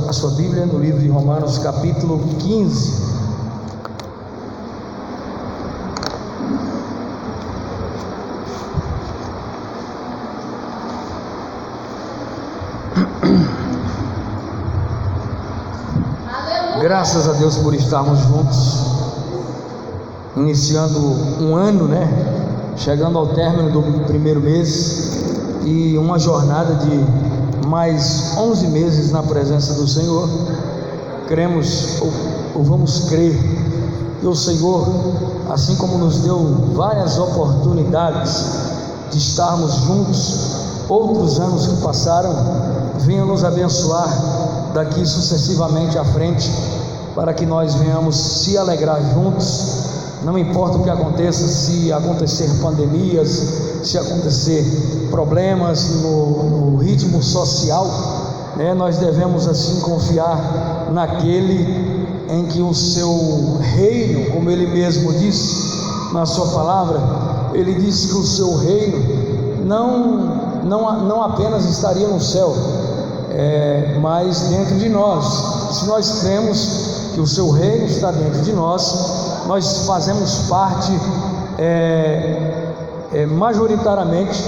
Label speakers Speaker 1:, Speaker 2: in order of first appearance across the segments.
Speaker 1: a sua Bíblia no livro de Romanos, capítulo 15. Graças a Deus por estarmos juntos, iniciando um ano, chegando ao término do primeiro mês e uma jornada de mais 11 meses na presença do Senhor. Cremos ou vamos crer que o Senhor, assim como nos deu várias oportunidades de estarmos juntos, outros anos que passaram, venha nos abençoar daqui sucessivamente à frente, para que nós venhamos se alegrar juntos. Não importa o que aconteça, se acontecer pandemias, se acontecer problemas no ritmo social, nós devemos assim confiar naquele em que o seu reino, como ele mesmo disse na sua palavra, ele disse que o seu reino não apenas estaria no céu, mas dentro de nós. Se nós cremos que o seu reino está dentro de nós fazemos parte majoritariamente,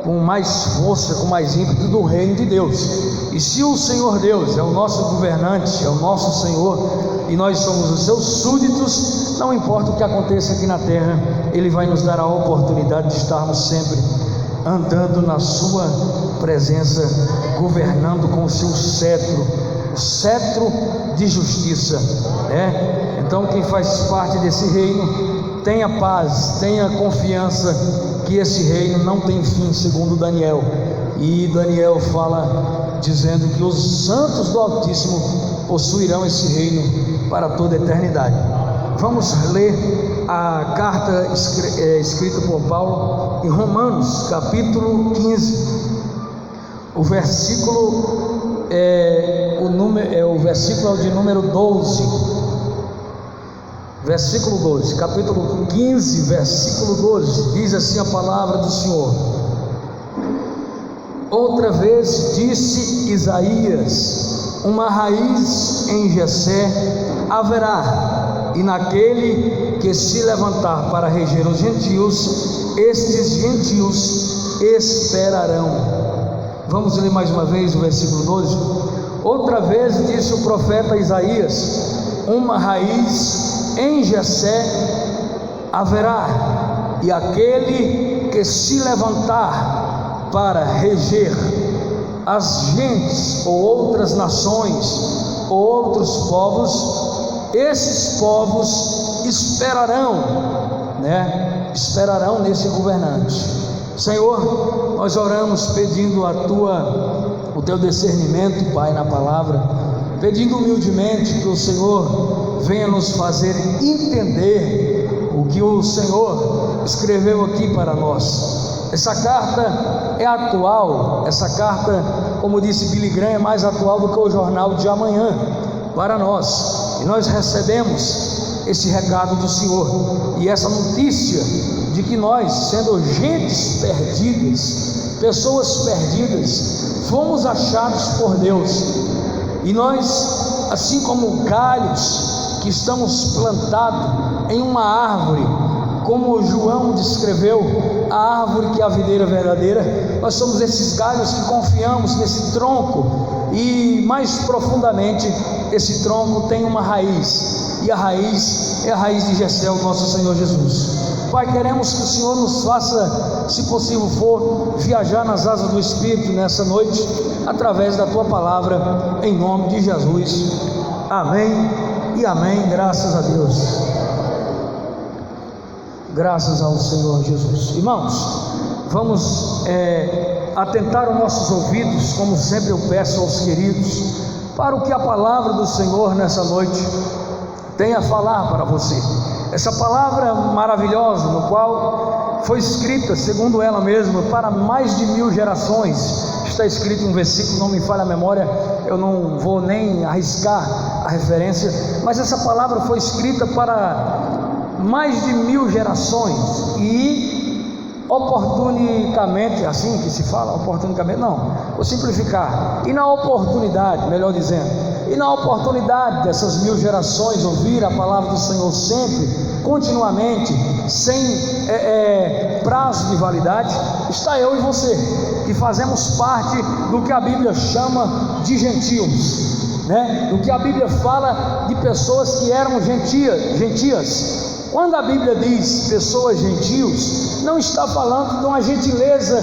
Speaker 1: com mais força, com mais ímpeto do reino de Deus. E se o Senhor Deus é o nosso governante, é o nosso Senhor, e nós somos os seus súditos, não importa o que aconteça aqui na terra, Ele vai nos dar a oportunidade de estarmos sempre andando na sua presença, governando com o seu cetro, o cetro de justiça, Então quem faz parte desse reino, tenha paz, tenha confiança que esse reino não tem fim, segundo Daniel. E Daniel fala dizendo que os santos do Altíssimo possuirão esse reino para toda a eternidade. Vamos ler a carta escrita por Paulo em Romanos, capítulo 15. O versículo o versículo de número 12. Versículo 12, capítulo 15, versículo 12, diz assim a palavra do Senhor: outra vez disse Isaías, uma raiz em Jessé haverá, e naquele que se levantar para reger os gentios, estes gentios esperarão. Vamos ler mais uma vez o versículo 12. Outra vez disse o profeta Isaías, uma raiz em Jessé haverá, e aquele que se levantar para reger as gentes, ou outras nações, ou outros povos, esses povos esperarão, esperarão nesse governante. Senhor, nós oramos pedindo o teu discernimento, Pai, na palavra, pedindo humildemente que o Senhor venha nos fazer entender o que o Senhor escreveu aqui para nós. Essa carta é atual, essa carta, como disse Billy Graham, é mais atual do que o jornal de amanhã para nós, e nós recebemos esse recado do Senhor, e essa notícia de que nós, sendo gentes perdidas, pessoas perdidas, fomos achados por Deus, e nós, assim como galhos que estamos plantados em uma árvore, como João descreveu, a árvore que é a videira verdadeira, nós somos esses galhos que confiamos nesse tronco, e mais profundamente, esse tronco tem uma raiz, e a raiz é a raiz de Jessé, o nosso Senhor Jesus. Pai, queremos que o Senhor nos faça, se possível for, viajar nas asas do Espírito nessa noite, através da Tua palavra, em nome de Jesus. Amém e amém. Graças a Deus. Graças ao Senhor Jesus. Irmãos, vamos atentar os nossos ouvidos, como sempre eu peço aos queridos, para o que a palavra do Senhor nessa noite tem a falar para você. Essa palavra maravilhosa, no qual foi escrita, segundo ela mesma, para mais de 1000 gerações. Está escrito um versículo, não me falha a memória, eu não vou nem arriscar a referência, mas essa palavra foi escrita para mais de 1000 gerações, e oportunicamente, assim que se fala, oportunicamente, não, vou simplificar, e na oportunidade, melhor dizendo, e na oportunidade dessas 1000 gerações ouvir a palavra do Senhor sempre, continuamente, sem prazo de validade, está eu e você, que fazemos parte do que a Bíblia chama de gentios, né? Do que a Bíblia fala de pessoas que eram gentias. Quando a Bíblia diz pessoas gentios, não está falando de uma gentileza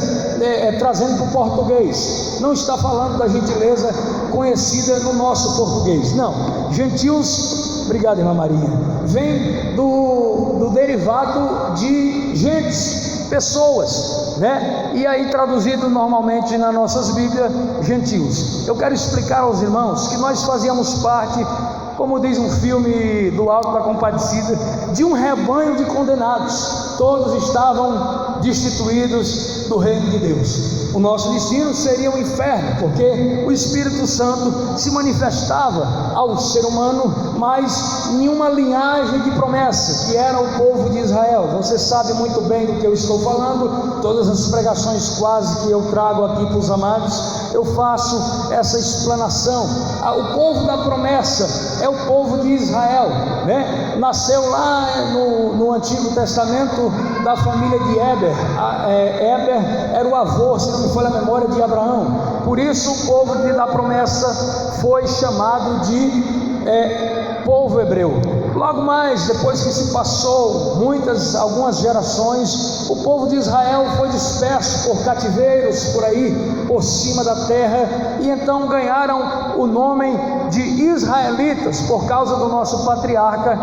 Speaker 1: trazendo para o português, não está falando da gentileza conhecida no nosso português, não. Gentios, obrigado, irmã Maria, vem do derivado de gentes, pessoas, né? E aí traduzido normalmente nas nossas Bíblias, gentios. Eu quero explicar aos irmãos que nós fazíamos parte, como diz um filme do Alto da Compadecida, de um rebanho de condenados. Todos estavam destituídos do reino de Deus. O nosso destino seria o inferno, porque o Espírito Santo se manifestava ao ser humano, mas em uma linhagem de promessa, que era o povo de Israel. Você sabe muito bem do que eu estou falando. Todas as pregações quase que eu trago aqui para os amados, eu faço essa explanação. O povo da promessa é o povo de Israel, né? Nasceu lá no Antigo Testamento da família de Éber. Éber era o avô, se não me falha a memória, de Abraão. Por isso o povo da promessa foi chamado de povo hebreu. Logo mais, depois que se passou algumas gerações, o povo de Israel foi disperso por cativeiros por aí, por cima da terra, e então ganharam o nome de israelitas, por causa do nosso patriarca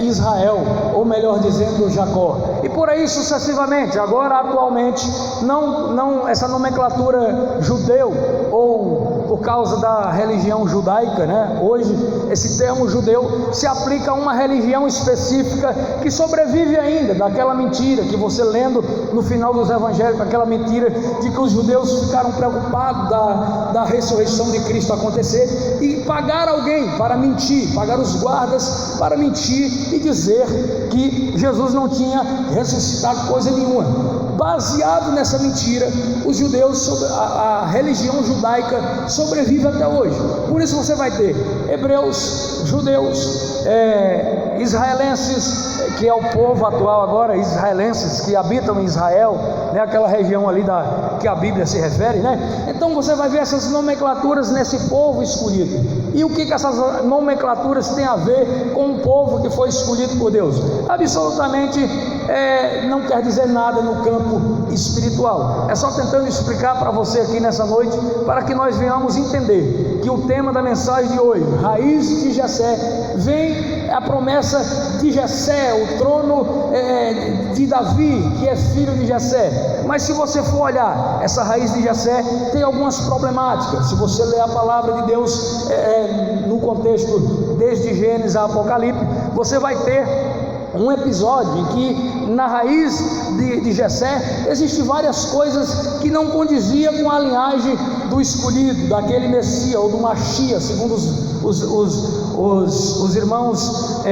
Speaker 1: Israel, ou melhor dizendo, Jacó, e por aí sucessivamente. Agora, atualmente, não essa nomenclatura judeu, ou por causa da religião judaica, né? Hoje esse termo judeu se aplica a uma religião específica que sobrevive ainda daquela mentira que você lendo no final dos evangelhos, aquela mentira de que os judeus ficaram preocupados da ressurreição de Cristo acontecer e pagaram alguém para mentir, pagaram os guardas para mentir e dizer que Jesus não tinha ressuscitado coisa nenhuma. Baseado nessa mentira, os judeus, a religião judaica sobrevive até hoje. Por isso você vai ter hebreus, judeus, israelenses, que é o povo atual agora, israelenses que habitam em Israel, né, aquela região ali que a Bíblia se refere, né? Então você vai ver essas nomenclaturas nesse povo escolhido. E o que essas nomenclaturas têm a ver com o povo que foi escolhido por Deus? Absolutamente não quer dizer nada no campo espiritual. É só tentando explicar para você aqui nessa noite, para que nós venhamos entender que o tema da mensagem de hoje, raiz de Jessé, vem a promessa de Jessé, o trono de Davi, que é filho de Jessé. Mas se você for olhar, essa raiz de Jessé tem algumas problemáticas. Se você ler a palavra de Deus no contexto desde Gênesis a Apocalipse, você vai ter um episódio em que na raiz de Jessé existem várias coisas que não condiziam com a linhagem do escolhido, daquele Messias ou do Mashiach, segundo os irmãos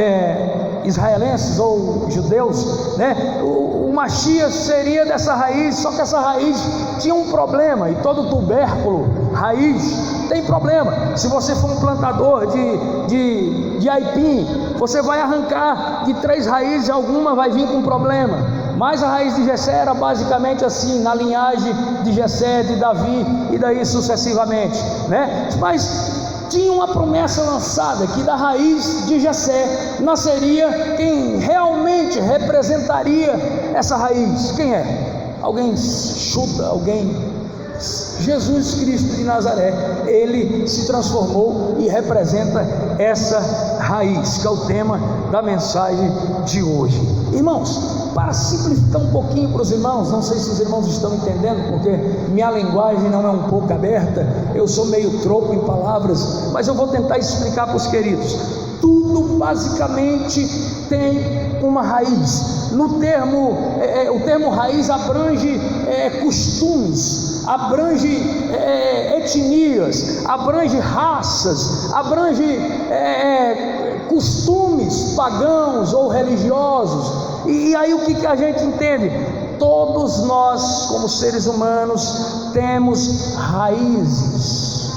Speaker 1: israelenses ou judeus, né? O Mashiach seria dessa raiz, só que essa raiz tinha um problema, e todo tubérculo, raiz, tem problema. Se você for um plantador de aipim, você vai arrancar de 3 raízes, alguma vai vir com problema. Mas a raiz de Jessé era basicamente assim, na linhagem de Jessé, de Davi, e daí sucessivamente, né? Mas tinha uma promessa lançada, que da raiz de Jessé nasceria quem realmente representaria essa raiz. Quem é? Alguém chuta, alguém? Jesus Cristo de Nazaré. Ele se transformou e representa essa raiz, que é o tema da mensagem de hoje. Irmãos, para simplificar um pouquinho para os irmãos, não sei se os irmãos estão entendendo, porque minha linguagem não é um pouco aberta, eu sou meio troco em palavras, mas eu vou tentar explicar para os queridos. Tudo basicamente tem uma raiz. No termo, o termo raiz abrange costumes, abrange etnias, abrange raças, abrange costumes pagãos ou religiosos. E aí o que a gente entende? todos nós, como seres humanos, temos raízes.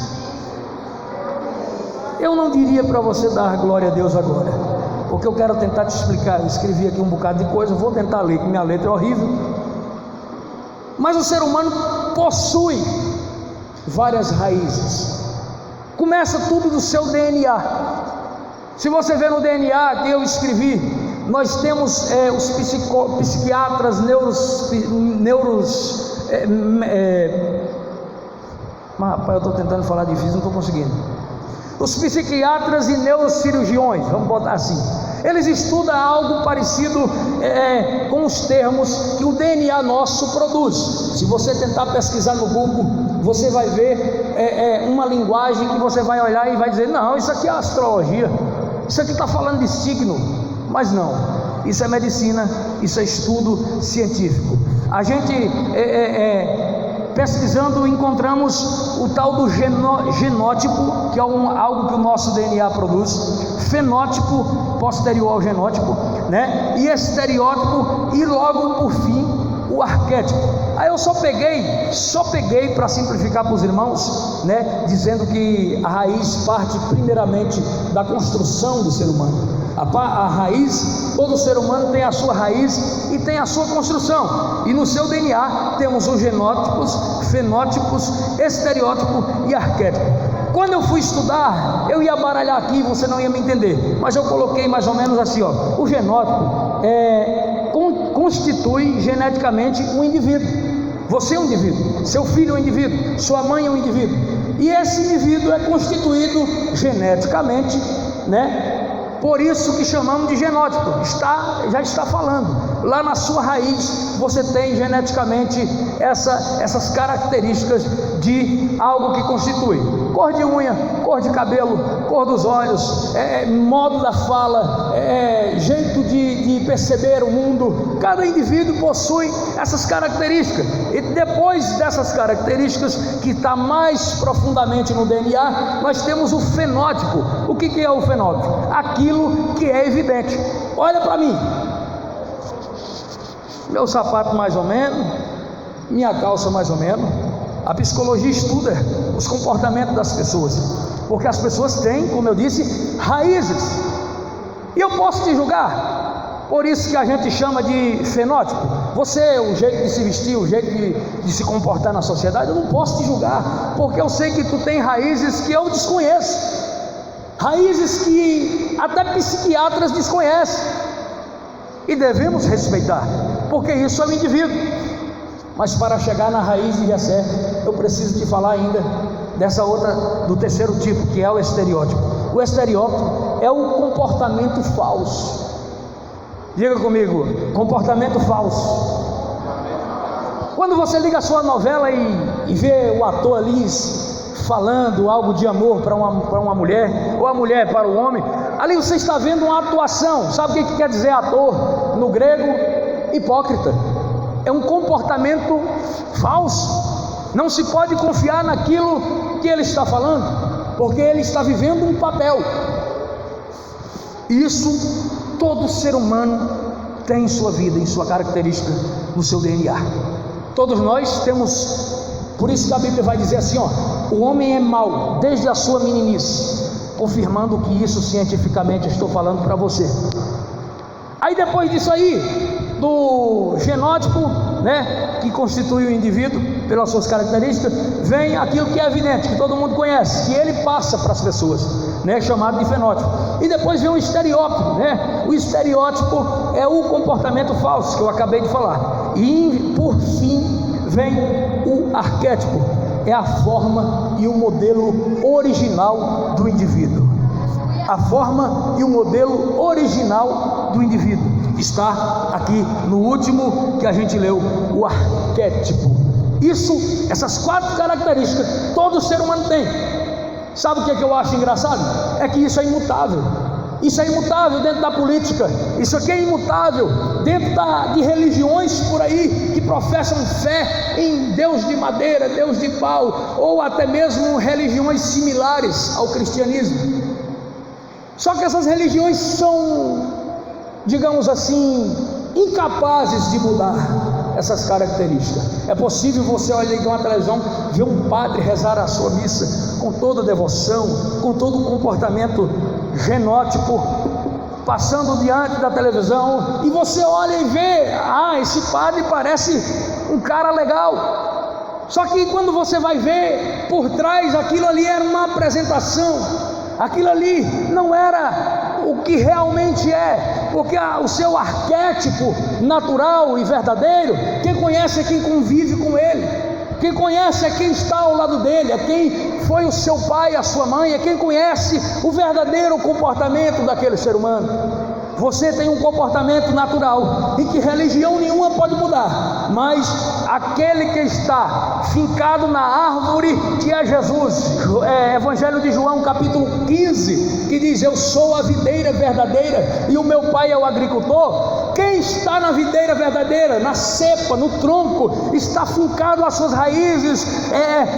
Speaker 1: Eu não diria para você dar glória a Deus agora, porque eu quero tentar te explicar. Eu escrevi aqui um bocado de coisa, vou tentar ler, que minha letra é horrível. Mas o ser humano possui várias raízes. Começa tudo do seu DNA. Se você ver no DNA que eu escrevi, nós temos os psiquiatras, mas rapaz, eu estou tentando falar difícil, não estou conseguindo. Os psiquiatras e neurocirurgiões, vamos botar assim, eles estudam algo parecido com os termos que o DNA nosso produz. Se você tentar pesquisar no Google, você vai ver uma linguagem que você vai olhar e vai dizer: não, isso aqui é astrologia, isso aqui está falando de signo. Mas não, isso é medicina, isso é estudo científico. A gente pesquisando encontramos o tal do genótipo, que é algo que o nosso DNA produz, fenótipo posterior ao genótipo, né? E estereótipo, e logo por fim o arquétipo. Aí eu só peguei para simplificar para os irmãos, né? Dizendo que a raiz parte primeiramente da construção do ser humano. A raiz, todo ser humano tem a sua raiz e tem a sua construção, e no seu DNA temos os genótipos, fenótipos, estereótipo e arquétipo. Quando eu fui estudar, eu ia baralhar aqui, você não ia me entender, mas eu coloquei mais ou menos assim, ó: o genótipo constitui geneticamente um indivíduo. Você é um indivíduo, seu filho é um indivíduo, sua mãe é um indivíduo, e esse indivíduo é constituído geneticamente, né? Por isso que chamamos de genótipo. Já está falando, lá na sua raiz você tem geneticamente essas características de algo que constitui cor de unha, cor de cabelo, cor dos olhos, modo da fala, jeito de perceber o mundo. Cada indivíduo possui essas características, e depois dessas características, que está mais profundamente no DNA, nós temos o fenótipo. O que é o fenótipo? Aquilo que é evidente. Olha para mim, meu sapato mais ou menos, minha calça mais ou menos. A psicologia estuda os comportamentos das pessoas, porque as pessoas têm, como eu disse, raízes, e eu posso te julgar. Por isso que a gente chama de fenótipo. Você, o jeito de se vestir, o jeito de se comportar na sociedade, eu não posso te julgar, porque eu sei que tu tem raízes que eu desconheço, raízes que até psiquiatras desconhecem, e devemos respeitar, porque isso é um indivíduo. Mas para chegar na raiz de Jessé, eu preciso te falar ainda dessa outra, do terceiro tipo, que é o estereótipo. O estereótipo é o comportamento falso. Diga comigo: comportamento falso. Quando você liga a sua novela e vê o ator ali falando algo de amor para uma mulher, ou a mulher para o homem, ali você está vendo uma atuação. Sabe o que quer dizer ator no grego? Hipócrita. É um comportamento falso. Não se pode confiar naquilo que ele está falando, porque ele está vivendo um papel. Isso todo ser humano tem em sua vida, em sua característica, no seu DNA. Todos nós temos. Por isso que a Bíblia vai dizer assim, ó: o homem é mau desde a sua meninice, confirmando que isso cientificamente eu estou falando para você. Aí depois disso aí, do genótipo, né, que constitui o indivíduo pelas suas características, vem aquilo que é evidente, que todo mundo conhece, que ele passa para as pessoas, né, chamado de fenótipo. E depois vem o estereótipo, né? O estereótipo é o comportamento falso que eu acabei de falar. E por fim vem o arquétipo, é a forma e o modelo original do indivíduo. A forma e o modelo original do indivíduo está aqui no último que a gente leu, o arquétipo. Essas 4 características todo ser humano tem. Sabe o que eu acho engraçado? É que isso é imutável. Isso é imutável dentro da política. Isso aqui é imutável dentro de religiões por aí que professam fé em Deus de madeira, Deus de pau, ou até mesmo religiões similares ao cristianismo. Só que essas religiões são, digamos assim, incapazes de mudar. essas características. É possível você olhar uma televisão, ver um padre rezar a sua missa com toda devoção, com todo o comportamento genótipo, passando diante da televisão, e você olha e vê, esse padre parece um cara legal. Só que quando você vai ver por trás, aquilo ali era uma apresentação, aquilo ali não era o que realmente é, porque o seu arquétipo natural e verdadeiro, quem conhece é quem convive com ele, quem conhece é quem está ao lado dele, é quem foi o seu pai, a sua mãe, é quem conhece o verdadeiro comportamento daquele ser humano. Você tem um comportamento natural em que religião nenhuma pode mudar, mas aquele que está fincado na árvore que é Jesus, Evangelho de João capítulo 15, que diz: eu sou a videira verdadeira e o meu pai é o agricultor. Quem está na videira verdadeira, na cepa, no tronco, está fincado as suas raízes,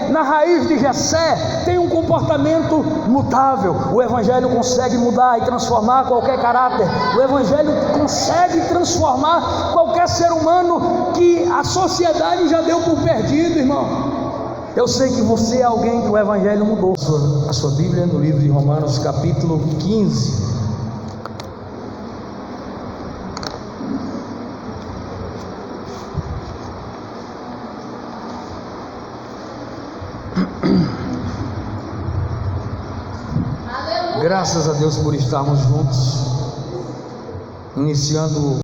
Speaker 1: na raiz de Jessé, tem um comportamento mutável. O Evangelho consegue mudar e transformar qualquer caráter. O Evangelho consegue transformar qualquer ser humano que a sociedade já deu por perdido, irmão. Eu sei que você é alguém que o Evangelho mudou. A sua Bíblia no livro de Romanos capítulo 15. Graças a Deus por estarmos juntos, iniciando